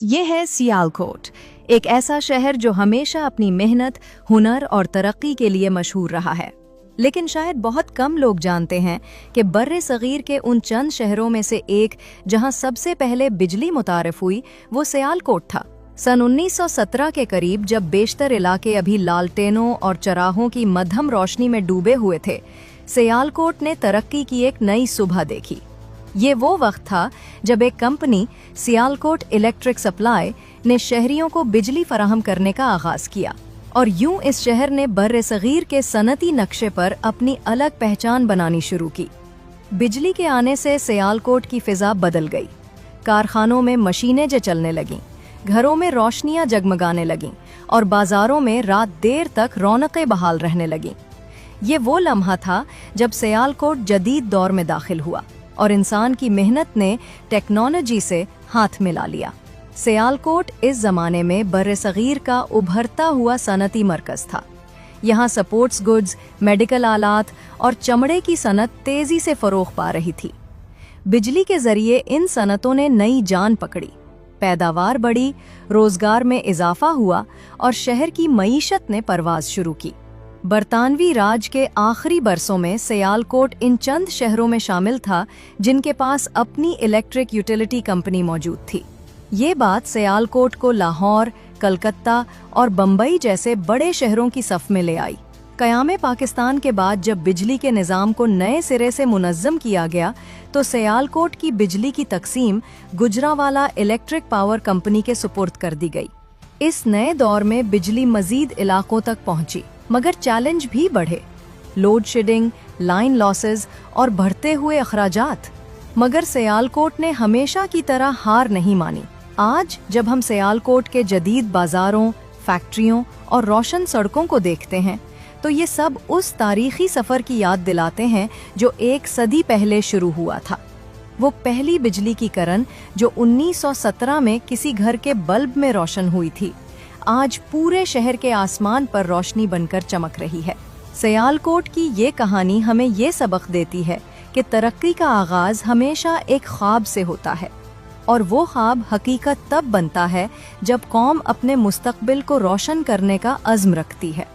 ये है सियालकोट, एक ऐसा शहर जो हमेशा अपनी मेहनत, हुनर और तरक्की के लिए मशहूर रहा है। लेकिन शायद बहुत कम लोग जानते हैं कि बर्रे सगीर के उन चंद शहरों में से एक जहां सबसे पहले बिजली मुतारिफ हुई वो सियालकोट था। सन 1917 के करीब, जब बेशतर इलाके अभी लालटेनों और चराहों की मध्यम रोशनी में डूबे हुए थे, सियालकोट ने तरक्की की एक नई सुबह देखी। ये वो वक्त था जब एक कंपनी, सियालकोट इलेक्ट्रिक सप्लाई, ने शहरियों को बिजली फराहम करने का आगाज किया, और यूं इस शहर ने बर्रे सगीर के सनती नक्शे पर अपनी अलग पहचान बनानी शुरू की। बिजली के आने से सियालकोट की फिजा बदल गई। कारखानों में मशीनें चलने लगीं, घरों में रोशनियां जगमगाने लगीं और बाजारों में रात देर तक रौनकें बहाल रहने लगीं। ये वो लम्हा था जब सियालकोट जदीद दौर में दाखिल हुआ और इंसान की मेहनत ने टेक्नोलॉजी से हाथ मिला लिया। सियालकोट इस जमाने में बर्रे सगीर का उभरता हुआ सनती मरकज था। यहाँ सपोर्ट्स गुड्स, मेडिकल आलात और चमड़े की सनत तेजी से फरोग पा रही थी। बिजली के जरिए इन सनतों ने नई जान पकड़ी, पैदावार बढ़ी, रोजगार में इजाफा हुआ और शहर की मईशत ने परवाज शुरू की। बरतानवी राज के आखिरी बरसों में सियालकोट इन चंद शहरों में शामिल था जिनके पास अपनी इलेक्ट्रिक यूटिलिटी कंपनी मौजूद थी। ये बात सियालकोट को लाहौर, कलकत्ता और बम्बई जैसे बड़े शहरों की सफ में ले आई। क़याम पाकिस्तान के बाद जब बिजली के निज़ाम को नए सिरे से मुनज़्ज़म किया गया, तो सियालकोट की बिजली की तकसीम गुजरावाला इलेक्ट्रिक पावर कंपनी के सुपुर्द कर दी गई। इस नए दौर में बिजली मजीद इलाकों तक पहुंची, मगर चैलेंज भी बढ़े। लोड शेडिंग, लाइन लॉसेस और बढ़ते हुए अखराजात। मगर सियालकोट ने हमेशा की तरह हार नहीं मानी। आज जब हम सियालकोट के जदीद बाजारों, फैक्ट्रियों और रोशन सड़कों को देखते हैं, तो ये सब उस तारीखी सफ़र की याद दिलाते हैं जो एक सदी पहले शुरू हुआ था। वो पहली बिजली की करन जो 1917 में किसी घर के बल्ब में रोशन हुई थी, आज पूरे शहर के आसमान पर रोशनी बनकर चमक रही है। सियालकोट की ये कहानी हमें ये सबक देती है कि तरक्की का आगाज हमेशा एक ख्वाब से होता है, और वो ख्वाब हकीकत तब बनता है जब कौम अपने मुस्तकबिल को रोशन करने का अज़्म रखती है।